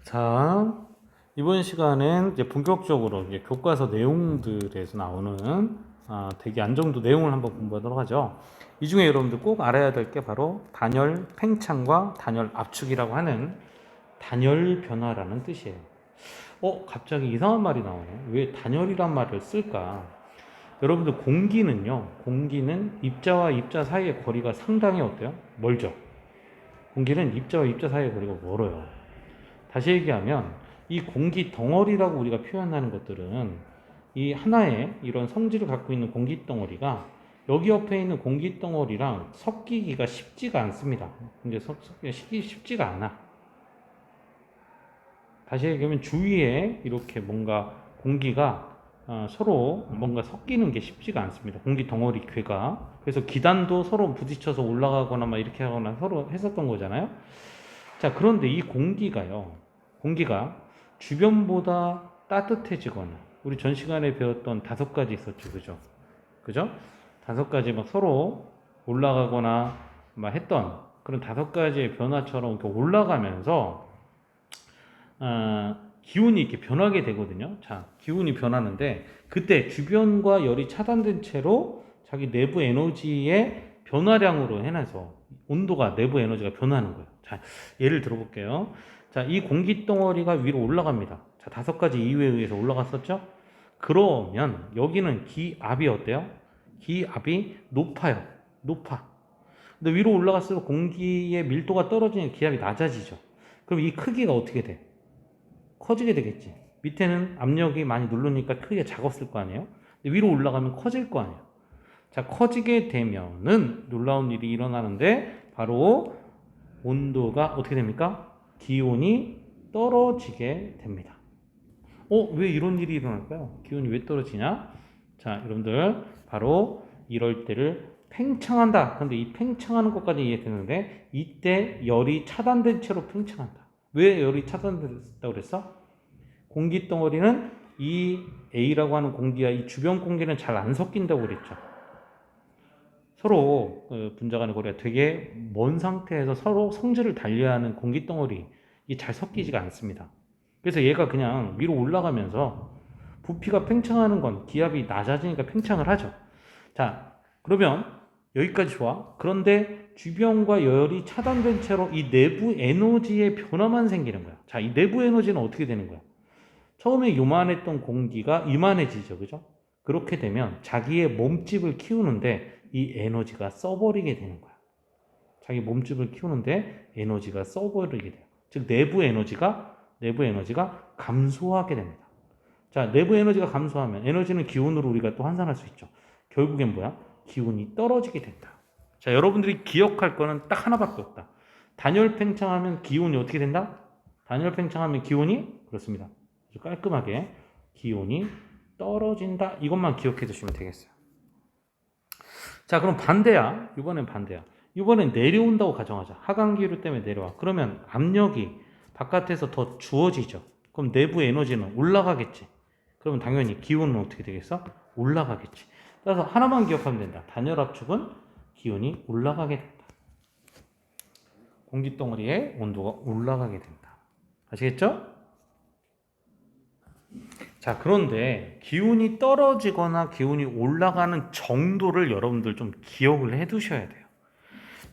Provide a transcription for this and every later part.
자, 이번 시간엔 이제 본격적으로 이제 교과서 내용들에서 나오는 대기 안정도 내용을 한번 공부하도록 하죠. 이 중에 여러분들 꼭 알아야 될 게 바로 단열 팽창과 단열 압축이라고 하는 단열 변화라는 뜻이에요. 갑자기 이상한 말이 나오네. 왜 단열이란 말을 쓸까? 여러분들 공기는 입자와 입자 사이의 거리가 상당히 어때요? 멀죠? 공기는 입자와 입자 사이의 거리가 멀어요. 다시 얘기하면 이 공기 덩어리라고 우리가 표현하는 것들은 이 하나의 이런 성질을 갖고 있는 공기 덩어리가 여기 옆에 있는 공기 덩어리랑 섞이기가 쉽지가 않습니다. 이제 섞이기가 쉽지가 않아. 다시 얘기하면 주위에 이렇게 뭔가 공기가 서로 뭔가 섞이는 게 쉽지가 않습니다. 공기 덩어리 괴가. 그래서 기단도 서로 부딪혀서 올라가거나 막 이렇게 하거나 서로 했었던 거잖아요. 자, 그런데 이 공기가 주변보다 따뜻해지거나, 우리 전 시간에 배웠던 5가지 있었죠, 그죠? 5가지 막 서로 올라가거나 막 했던 그런 5가지의 변화처럼 이렇게 올라가면서, 기운이 이렇게 변하게 되거든요. 자, 기운이 변하는데, 그때 주변과 열이 차단된 채로 자기 내부 에너지의 변화량으로 해놔서 온도가 내부 에너지가 변하는 거예요. 자, 예를 들어볼게요. 자, 이 공기 덩어리가 위로 올라갑니다. 자, 5가지 이유에 의해서 올라갔었죠? 그러면 여기는 기압이 어때요? 기압이 높아. 근데 위로 올라갈수록 공기의 밀도가 떨어지니까 기압이 낮아지죠. 그럼 이 크기가 어떻게 돼? 커지게 되겠지. 밑에는 압력이 많이 누르니까 크기가 작았을 거 아니에요? 근데 위로 올라가면 커질 거 아니에요? 자, 커지게 되면은 놀라운 일이 일어나는데 바로 온도가 어떻게 됩니까? 기온이 떨어지게 됩니다. 왜 이런 일이 일어날까요? 기온이 왜 떨어지냐? 자, 여러분들 바로 이럴 때를 팽창한다. 근데 이 팽창하는 것까지 이해되는데 이때 열이 차단된 채로 팽창한다. 왜 열이 차단됐다고 그랬어? 공기 덩어리는 이 A라고 하는 공기와 이 주변 공기는 잘 안 섞인다고 그랬죠. 서로 분자 간의 거리가 되게 먼 상태에서 서로 성질을 달리하는 공기 덩어리 이게 잘 섞이지가 않습니다. 그래서 얘가 그냥 위로 올라가면서 부피가 팽창하는 건 기압이 낮아지니까 팽창을 하죠. 자, 그러면 여기까지 좋아. 그런데 주변과 열이 차단된 채로 이 내부 에너지의 변화만 생기는 거야. 자, 이 내부 에너지는 어떻게 되는 거야? 처음에 요만했던 공기가 이만해지죠. 그죠? 그렇게 되면 자기의 몸집을 키우는데 이 에너지가 써버리게 되는 거야. 자기 몸집을 키우는데 에너지가 써버리게 돼요. 즉 내부 에너지가 감소하게 됩니다. 자, 내부 에너지가 감소하면 에너지는 기온으로 우리가 또 환산할 수 있죠. 결국엔 뭐야? 기온이 떨어지게 된다. 자, 여러분들이 기억할 거는 딱 하나밖에 없다. 단열 팽창하면 기온이 어떻게 된다? 단열 팽창하면 기온이 그렇습니다. 아주 깔끔하게 기온이 떨어진다. 이것만 기억해 두시면 되겠어요. 자, 그럼 반대야. 이번엔 반대야. 이번엔 내려온다고 가정하자. 하강 기류 때문에 내려와. 그러면 압력이 바깥에서 더 주어지죠. 그럼 내부 에너지는 올라가겠지. 그러면 당연히 기온은 어떻게 되겠어? 올라가겠지. 따라서 하나만 기억하면 된다. 단열 압축은 기온이 올라가게 된다. 공기덩어리의 온도가 올라가게 된다. 아시겠죠? 자, 그런데 기온이 떨어지거나 기온이 올라가는 정도를 여러분들 좀 기억을 해 두셔야 돼요.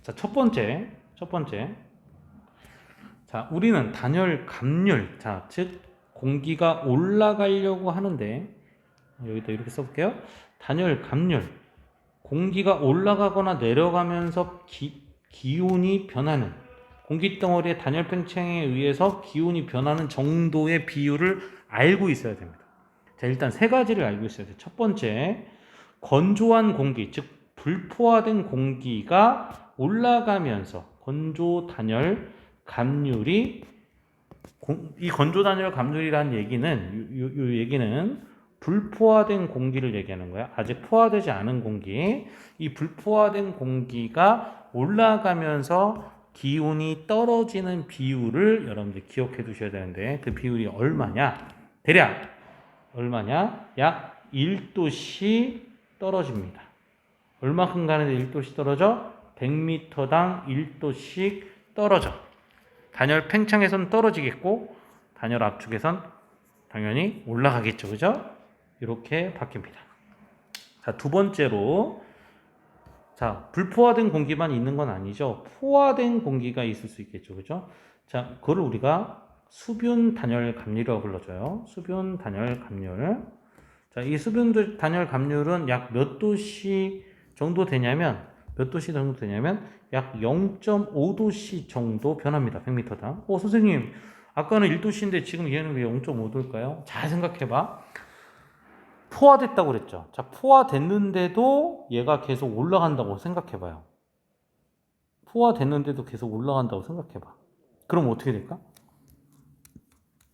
자, 첫 번째. 자, 우리는 단열 감률. 자, 즉, 공기가 올라가려고 하는데, 여기다 이렇게 써볼게요. 단열 감률. 공기가 올라가거나 내려가면서 기온이 변하는, 공기덩어리의 단열 팽창에 의해서 기온이 변하는 정도의 비율을 알고 있어야 됩니다. 자, 일단 3가지를 알고 있어야 돼요. 첫 번째, 건조한 공기, 즉 불포화된 공기가 올라가면서 건조 단열 감률이, 이 건조 단열 감률이라는 얘기는 이 얘기는 불포화된 공기를 얘기하는 거야. 아직 포화되지 않은 공기. 이 불포화된 공기가 올라가면서 기온이 떨어지는 비율을 여러분들 기억해 두셔야 되는데 그 비율이 얼마냐? 대략 얼마냐? 약 1도씩 떨어집니다. 얼마큼 가는데 1도씩 떨어져? 100m당 1도씩 떨어져. 단열 팽창에서는 떨어지겠고 단열 압축에선 당연히 올라가겠죠. 그죠? 이렇게 바뀝니다. 자, 두 번째로, 자, 불포화된 공기만 있는 건 아니죠. 포화된 공기가 있을 수 있겠죠. 그죠? 자, 그걸 우리가 수분 단열 감률이라고 불러줘요. 수분 단열 감률. 자, 이 수분 단열 감률은 약 몇 도씨 정도 되냐면, 몇 도씨 정도 되냐면, 약 0.5도씨 정도 변합니다. 100m당. 선생님, 아까는 1도씨인데 지금 얘는 왜 0.5도일까요? 잘 생각해봐. 포화됐다고 그랬죠. 자, 포화됐는데도 얘가 계속 올라간다고 생각해봐요. 포화됐는데도 계속 올라간다고 생각해봐. 그럼 어떻게 될까?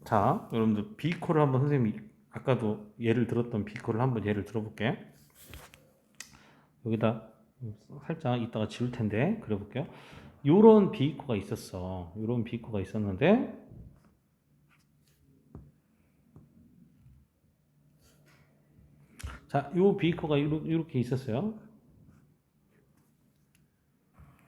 자, 여러분들 비코를 한번 선생님이 아까도 예를 들었던 비코를 한번 예를 들어볼게. 여기다 살짝 이따가 지울 텐데 그려볼게요. 요런 비코가 있었어. 요런 비코가 있었는데 자, 요 비커가 이렇게 있었어요.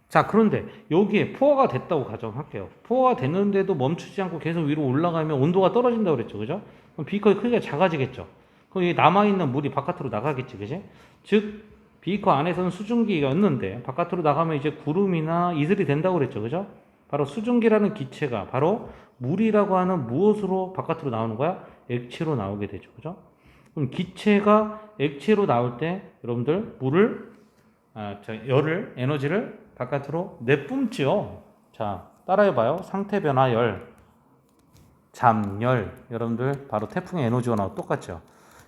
자, 그런데 여기에 포화가 됐다고 가정할게요. 포화가 됐는데도 멈추지 않고 계속 위로 올라가면 온도가 떨어진다고 그랬죠. 그죠? 그럼 비커의 크기가 작아지겠죠. 그럼 이 남아있는 물이 바깥으로 나가겠지. 그지? 즉, 비커 안에서는 수증기였는데 바깥으로 나가면 이제 구름이나 이슬이 된다고 그랬죠. 그죠? 바로 수증기라는 기체가 바로 물이라고 하는 무엇으로 바깥으로 나오는 거야? 액체로 나오게 되죠. 그죠? 그럼 기체가 액체로 나올 때 여러분들 열을, 에너지를 바깥으로 내뿜죠. 자, 따라해봐요. 상태 변화 열, 잠열. 여러분들 바로 태풍의 에너지가 나와 똑같죠.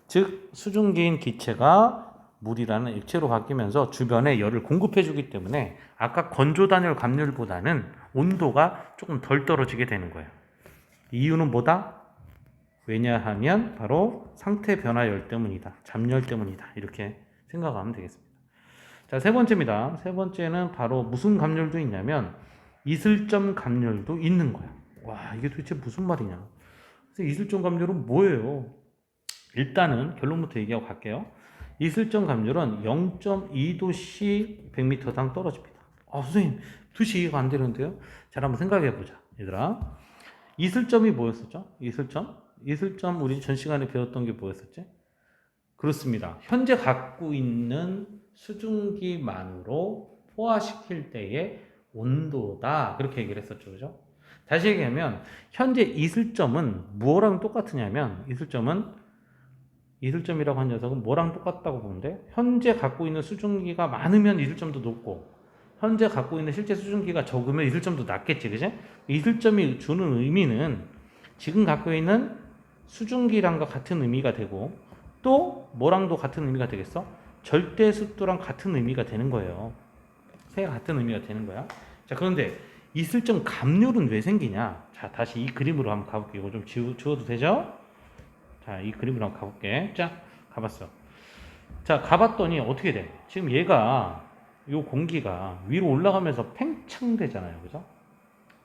즉 수증기인 기체가 물이라는 액체로 바뀌면서 주변에 열을 공급해주기 때문에 아까 건조 단열 감률보다는 온도가 조금 덜 떨어지게 되는 거예요. 이유는 뭐다? 왜냐하면 바로 상태 변화 열 때문이다. 잠열 때문이다. 이렇게 생각하면 되겠습니다. 자, 세 번째입니다. 세 번째는 바로 무슨 감열도 있냐면 이슬점 감열도 있는 거야. 와, 이게 도대체 무슨 말이냐? 그래서 이슬점 감열은 뭐예요? 일단은 결론부터 얘기하고 갈게요. 이슬점 감열은 0.2도씨 100m당 떨어집니다. 선생님, 도대체 이해가 안 되는데요? 잘 한번 생각해 보자. 얘들아. 이슬점이 뭐였었죠? 이슬점 우리 전 시간에 배웠던 게 뭐였었지? 그렇습니다. 현재 갖고 있는 수증기만으로 포화시킬 때의 온도다. 그렇게 얘기를 했었죠. 그죠? 다시 얘기하면 현재 이슬점은 뭐랑 똑같으냐면 이슬점이라고 한 녀석은 뭐랑 똑같다고 보는데 현재 갖고 있는 수증기가 많으면 이슬점도 높고 현재 갖고 있는 실제 수증기가 적으면 이슬점도 낮겠지. 그죠? 이슬점이 주는 의미는 지금 갖고 있는 수증기랑과 같은 의미가 되고 또 뭐랑도 같은 의미가 되겠어? 절대 습도랑 같은 의미가 되는 거예요. 세 같은 의미가 되는 거야. 자, 그런데 이슬점 감률은 왜 생기냐? 자, 다시 이 그림으로 한번 가볼게요. 이거 좀 지워도 되죠? 자, 이 그림으로 한번 가볼게. 자, 가봤어. 자, 가봤더니 어떻게 돼? 지금 얘가 요 공기가 위로 올라가면서 팽창되잖아요. 그죠?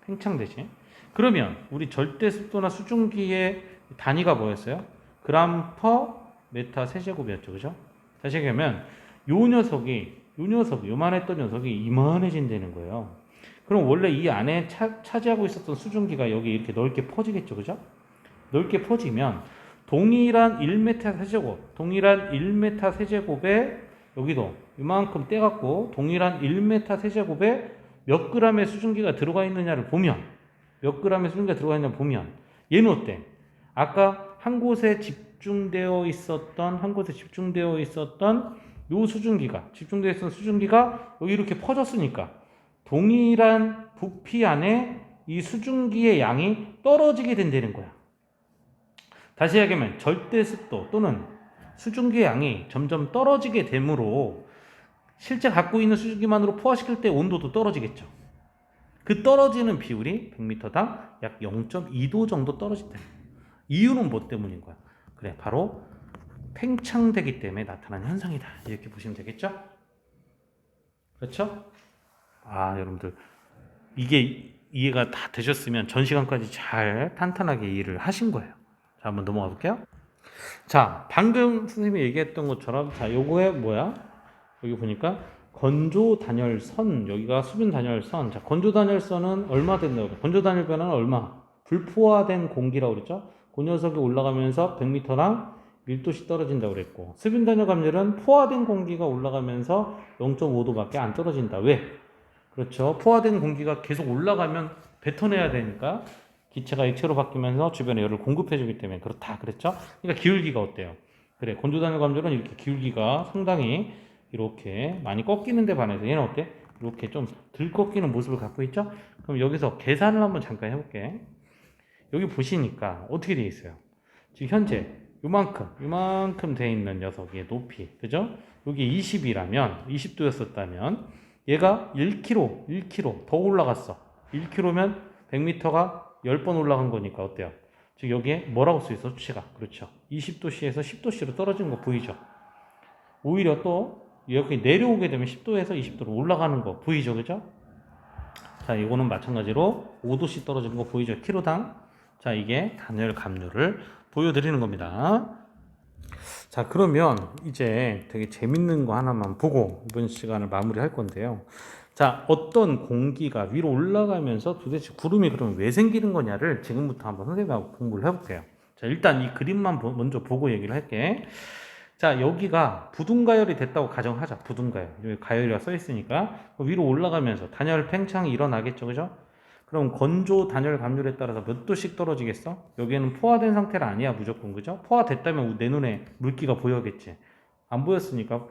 팽창되지? 그러면 우리 절대 습도나 수증기의 단위가 뭐였어요? 그램 퍼 메타 세제곱이었죠. 그죠? 다시 얘기하면 요만했던 녀석이 이만해진다는 거예요. 그럼 원래 이 안에 차지하고 있었던 수증기가 여기 이렇게 넓게 퍼지겠죠. 그죠? 넓게 퍼지면 동일한 1m 세제곱, 동일한 1m 세제곱에 여기도 이만큼 떼갖고 동일한 1m 세제곱에 몇 g의 수증기가 들어가 있느냐를 보면 얘는 어때? 아까 한 곳에 집중되어 있었던 요 수증기가 여기 이렇게 퍼졌으니까 동일한 부피 안에 이 수증기의 양이 떨어지게 된다는 거야. 다시 얘기하면 절대 습도 또는 수증기의 양이 점점 떨어지게 되므로 실제 갖고 있는 수증기만으로 포화시킬 때 온도도 떨어지겠죠. 그 떨어지는 비율이 100m당 약 0.2도 정도 떨어진다. 이유는 뭐 때문인 거야? 그래, 바로 팽창되기 때문에 나타나는 현상이다. 이렇게 보시면 되겠죠? 그렇죠? 여러분들 이게 이해가 다 되셨으면 전 시간까지 잘 탄탄하게 이해를 하신 거예요. 자, 한번 넘어가 볼게요. 자, 방금 선생님이 얘기했던 것처럼 자, 요거에 뭐야? 여기 보니까 건조 단열선, 여기가 수분 단열선. 자, 건조 단열선은 얼마 된다고 그래? 건조 단열 변화는 얼마? 불포화된 공기라고 그랬죠. 그 녀석이 올라가면서 100m당 1도씩 떨어진다고 그랬고, 수분 단열 감률은 포화된 공기가 올라가면서 0.5도밖에 안 떨어진다. 왜? 그렇죠. 포화된 공기가 계속 올라가면 뱉어내야 되니까 기체가 액체로 바뀌면서 주변에 열을 공급해주기 때문에 그렇다 그랬죠. 그러니까 기울기가 어때요? 그래, 건조 단열 감률은 이렇게 기울기가 상당히 이렇게 많이 꺾이는 데 반해서 얘는 어때? 이렇게 좀 덜 꺾이는 모습을 갖고 있죠. 그럼 여기서 계산을 한번 잠깐 해볼게. 여기 보시니까 어떻게 되어 있어요? 지금 현재 요만큼 돼 있는 녀석의 높이, 그죠? 여기 20이라면 20도였었다면 얘가 1km 더 올라갔어. 1km면 100m가 10번 올라간 거니까 어때요? 즉 여기에 뭐라고 써 있어? 수치가. 그렇죠. 20도씨에서 10도씨로 떨어진 거 보이죠? 오히려 또 이렇게 내려오게 되면 10도에서 20도로 올라가는 거 보이죠? 그죠? 자, 이거는 마찬가지로 5도씩 떨어지는 거 보이죠? 키로당. 자, 이게 단열 감률을 보여드리는 겁니다. 자, 그러면 이제 되게 재밌는 거 하나만 보고 이번 시간을 마무리할 건데요. 자, 어떤 공기가 위로 올라가면서 도대체 구름이 그러면 왜 생기는 거냐를 지금부터 한번 선생님하고 공부를 해볼게요. 자, 일단 이 그림만 먼저 보고 얘기를 할게. 자, 여기가 부등가열이 됐다고 가정하자. 부등가열. 여기 가열이가 써 있으니까 위로 올라가면서 단열 팽창이 일어나겠죠. 그죠? 그럼 건조 단열 감률에 따라서 몇 도씩 떨어지겠어? 여기에는 포화된 상태가 아니야, 무조건. 그죠? 포화됐다면 내 눈에 물기가 보여겠지. 안 보였으니까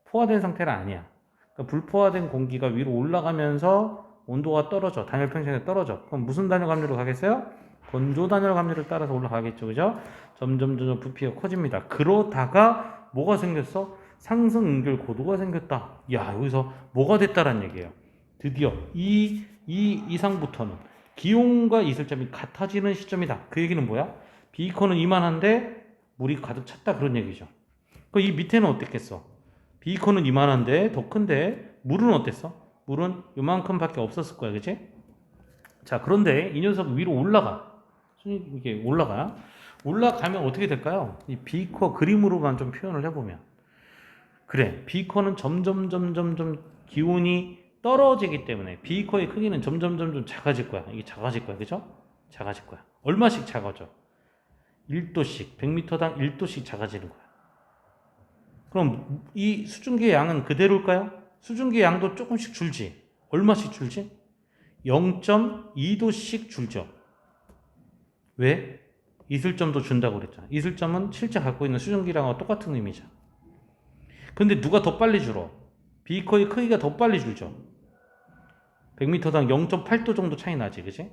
포화된 상태가 아니야. 그러니까 불포화된 공기가 위로 올라가면서 온도가 떨어져. 단열 팽창이 떨어져. 그럼 무슨 단열 감률로 가겠어요? 건조 단열 감률을 따라서 올라가겠죠. 그죠? 점점 부피가 커집니다. 그러다가 뭐가 생겼어? 상승 응결 고도가 생겼다. 야, 여기서 뭐가 됐다란 얘기예요. 드디어 이 이상부터는 기온과 이슬점이 같아지는 시점이다. 그 얘기는 뭐야? 비커는 이만한데 물이 가득 찼다, 그런 얘기죠. 그 이 밑에는 어땠겠어? 비커는 이만한데 더 큰데 물은 어땠어? 물은 요만큼밖에 없었을 거야, 그치? 자, 그런데 이 녀석 위로 올라가. 이게 올라가면 어떻게 될까요? 이 비커 그림으로만 좀 표현을 해보면, 그래, 비커는 점점 기온이 떨어지기 때문에 비커의 크기는 점점 작아질 거야. 이게 작아질 거야, 그죠? 작아질 거야. 얼마씩 작아져? 1도씩, 100m당 1도씩 작아지는 거야. 그럼 이 수증기의 양은 그대로일까요? 수증기의 양도 조금씩 줄지. 얼마씩 줄지? 0.2도씩 줄죠. 왜? 이슬점도 준다고 그랬잖아. 이슬점은 실제 갖고 있는 수증기량과 똑같은 의미죠. 근데 누가 더 빨리 줄어? 비커의 크기가 더 빨리 줄죠. 100m당 0.8도 정도 차이 나지, 그치?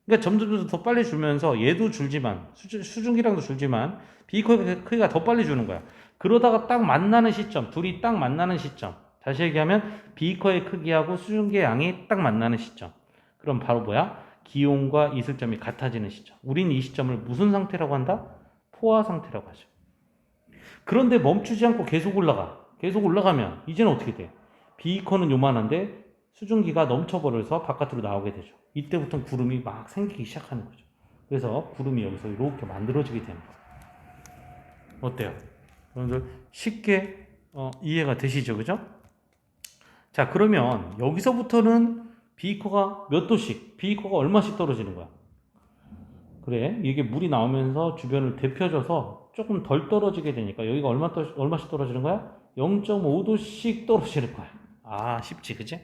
그러니까 점점 더 빨리 줄면서 얘도 줄지만, 수증기량도 줄지만, 비커의 크기가 더 빨리 주는 거야. 그러다가 딱 만나는 시점, 둘이 딱 만나는 시점. 다시 얘기하면, 비커의 크기하고 수증기의 양이 딱 만나는 시점. 그럼 바로 뭐야? 기온과 이슬점이 같아지는 시점. 우리는 이 시점을 무슨 상태라고 한다? 포화 상태라고 하죠. 그런데 멈추지 않고 계속 올라가. 계속 올라가면 이제는 어떻게 돼? 비커는 요만한데 수증기가 넘쳐버려서 바깥으로 나오게 되죠. 이때부터 구름이 막 생기기 시작하는 거죠. 그래서 구름이 여기서 이렇게 만들어지게 되는 거예요. 어때요? 여러분들 쉽게 이해가 되시죠? 그죠? 자, 그러면 여기서부터는 비커가 몇 도씩, 비커가 얼마씩 떨어지는 거야? 그래, 이게 물이 나오면서 주변을 데펴줘서 조금 덜 떨어지게 되니까 여기가 얼마씩 떨어지는 거야? 0.5도씩 떨어지는 거야. 아, 쉽지, 그치?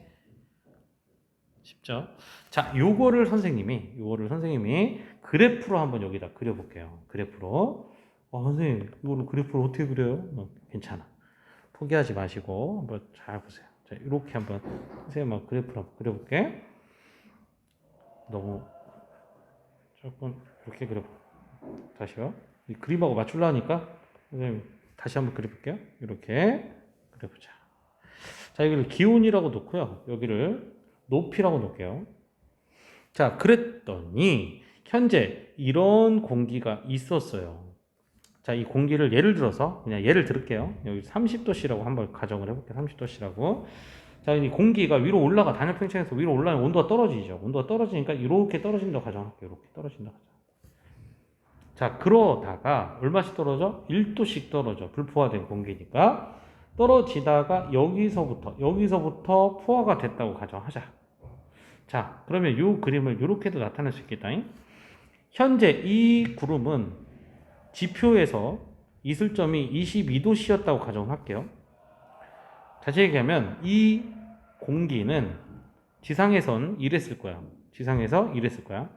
쉽죠? 자, 요거를 선생님이 그래프로 한번 여기다 그려볼게요. 그래프로. 선생님, 이거를 그래프로 어떻게 그려요? 괜찮아. 포기하지 마시고 한번 잘 보세요. 자, 이렇게 한번 선생님 그래프로 한번 그려볼게. 너무 조금 이렇게 그려볼게요. 다시요. 이 그림하고 맞추려니까 선생님 다시 한번 그려볼게요. 이렇게 그려보자. 자, 여기를 기온이라고 놓고요. 여기를 높이라고 놓을게요. 자, 그랬더니 현재 이런 공기가 있었어요. 자, 이 공기를 예를 들어서 그냥 예를 들을게요. 여기 30도씨라고 한번 가정을 해볼게요. 30도씨라고. 자, 이 공기가 위로 올라가, 단열 팽창에서 위로 올라가면 온도가 떨어지죠. 온도가 떨어지니까 이렇게 떨어진다고 가정할게요. 이렇게 떨어진다고 가정. 자, 그러다가 얼마씩 떨어져? 1도씩 떨어져. 불포화된 공기니까. 떨어지다가 여기서부터 포화가 됐다고 가정하자. 자, 그러면 이 그림을 이렇게도 나타낼 수 있겠다. 현재 이 구름은 지표에서 이슬점이 22도씨였다고 가정할게요. 다시 얘기하면 이 공기는 지상에선 이랬을 거야. 지상에서 이랬을 거야.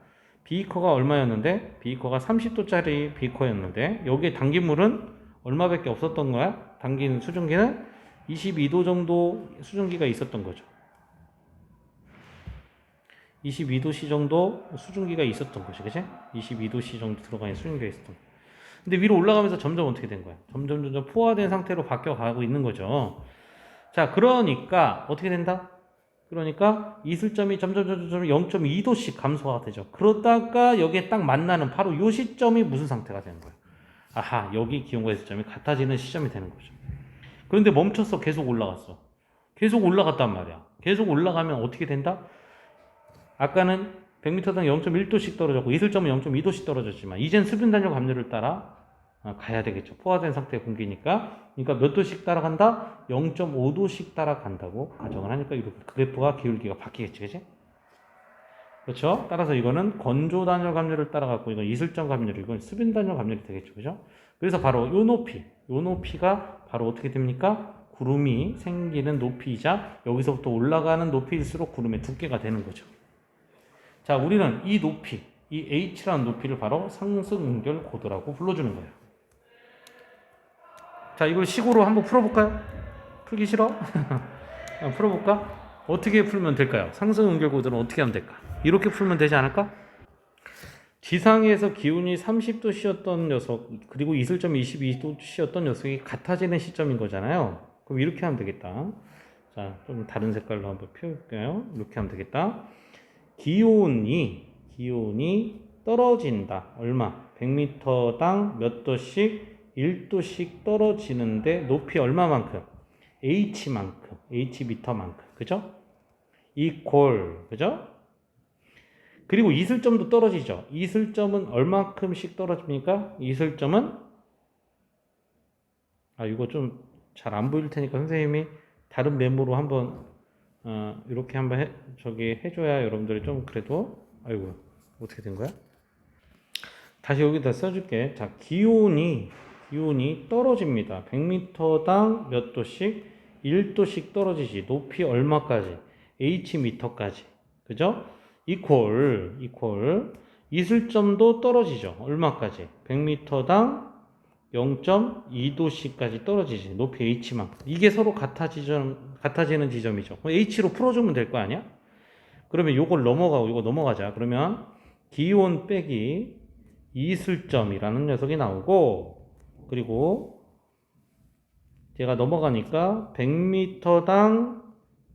비커가 얼마였는데? 비커가 30도짜리 비커였는데 여기에 담긴 물은 얼마밖에 없었던 거야? 담긴 수증기는 22도 정도 수증기가 있었던 거죠. 22도씨 정도 수증기가 있었던 거지, 그치? 22도씨 정도 들어가 있는 수증기가 있었던 거야. 근데 위로 올라가면서 점점 어떻게 된 거야? 점점 포화된 상태로 바뀌어가고 있는 거죠. 자, 그러니까 어떻게 된다? 그러니까 이슬점이 점점 0.2도씩 감소가 되죠. 그러다가 여기에 딱 만나는 바로 이 시점이 무슨 상태가 되는 거예요? 아하, 여기 기온과 이슬점이 같아지는 시점이 되는 거죠. 그런데 멈췄어. 계속 올라갔어. 계속 올라갔단 말이야. 계속 올라가면 어떻게 된다? 아까는 100m당 0.1도씩 떨어졌고 이슬점은 0.2도씩 떨어졌지만 이젠 수분 단열 감률을 따라 가야 되겠죠. 포화된 상태의 공기니까. 그러니까 몇 도씩 따라간다? 0.5도씩 따라간다고 가정을 하니까 이렇게 그래프가 기울기가 바뀌겠지, 그치? 그렇죠? 따라서 이거는 건조 단열 감률을 따라갔고 이건 이슬점 감률, 이건 수분 단열 감률이 되겠죠, 그죠? 그래서 바로 요 높이가 바로 어떻게 됩니까? 구름이 생기는 높이이자 여기서부터 올라가는 높이일수록 구름의 두께가 되는 거죠. 자, 우리는 이 높이, 이 h라는 높이를 바로 상승응결 고도라고 불러주는 거예요. 자, 이걸 식으로 한번 풀어볼까요? 풀기 싫어? 풀어볼까? 어떻게 풀면 될까요? 상승응결 고도는 어떻게 하면 될까? 이렇게 풀면 되지 않을까? 지상에서 기온이 30도씨였던 녀석, 그리고 이슬점이 22도씨였던 녀석이 같아지는 시점인 거잖아요. 그럼 이렇게 하면 되겠다. 자, 좀 다른 색깔로 한번 펴볼까요? 이렇게 하면 되겠다. 기온이 떨어진다. 얼마? 100m당 몇 도씩? 1도씩 떨어지는데 높이 얼마만큼? h만큼, h미터만큼, 그죠? 이퀄, 그죠? 그리고 이슬점도 떨어지죠. 이슬점은 얼마큼씩 떨어집니까? 이슬점은 이거 좀 잘 안 보일 테니까 선생님이 다른 메모로 한번 이렇게 한번 해줘야 여러분들이 좀 그래도 아이고 어떻게 된 거야? 다시 여기다 써줄게. 자, 기온이 떨어집니다. 100m당 몇 도씩? 1도씩 떨어지지. 높이 얼마까지? h미터까지. 그죠? 이퀄 이슬점도 떨어지죠. 얼마까지? 100m당 0.2도씨까지 떨어지지. 높이 h만큼. 이게 서로 같아지는 지점이죠. h로 풀어주면 될 거 아니야? 그러면 요걸 넘어가고 요거 넘어가자. 그러면 기온 빼기 이슬점이라는 녀석이 나오고, 그리고 제가 넘어가니까 100m당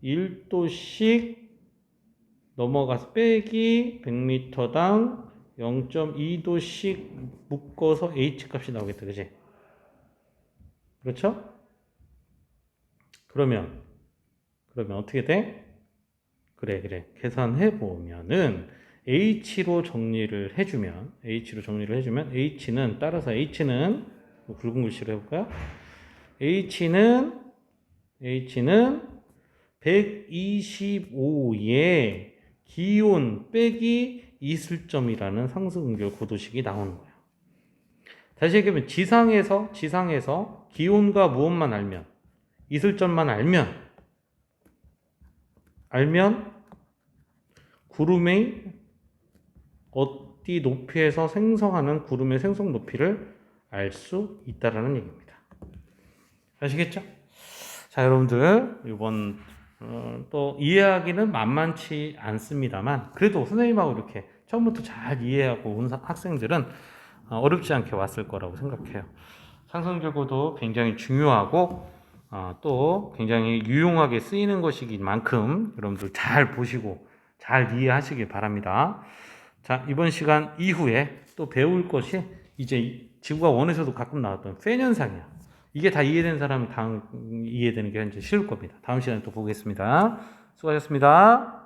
1도씩 넘어가서 빼기 100m당 0.2도씩 묶어서 h 값이 나오겠다, 그지? 그렇죠? 그러면 어떻게 돼? 그래. 계산해 보면은 h로 정리를 해주면 h는 따라서 h는 굵은 글씨로 해볼까요? h는 125에 기온 빼기 이슬점이라는 상승응결 고도식이 나오는 거예요. 다시 얘기하면 지상에서 기온과 무엇만 알면, 이슬점만 알면 구름의 어디 높이에서 생성하는 구름의 생성 높이를 알 수 있다라는 얘기입니다. 아시겠죠? 자, 여러분들 이번 또 이해하기는 만만치 않습니다만 그래도 선생님하고 이렇게 처음부터 잘 이해하고 온 학생들은 어렵지 않게 왔을 거라고 생각해요. 상승결고도 굉장히 중요하고 또 굉장히 유용하게 쓰이는 것이긴 만큼 여러분들 잘 보시고 잘 이해하시길 바랍니다. 자, 이번 시간 이후에 또 배울 것이 이제 지구가 원에서도 가끔 나왔던 팬 현상이야. 이게 다 이해된 사람은 다음 이해되는 게 이제 쉬울 겁니다. 다음 시간에 또 보겠습니다. 수고하셨습니다.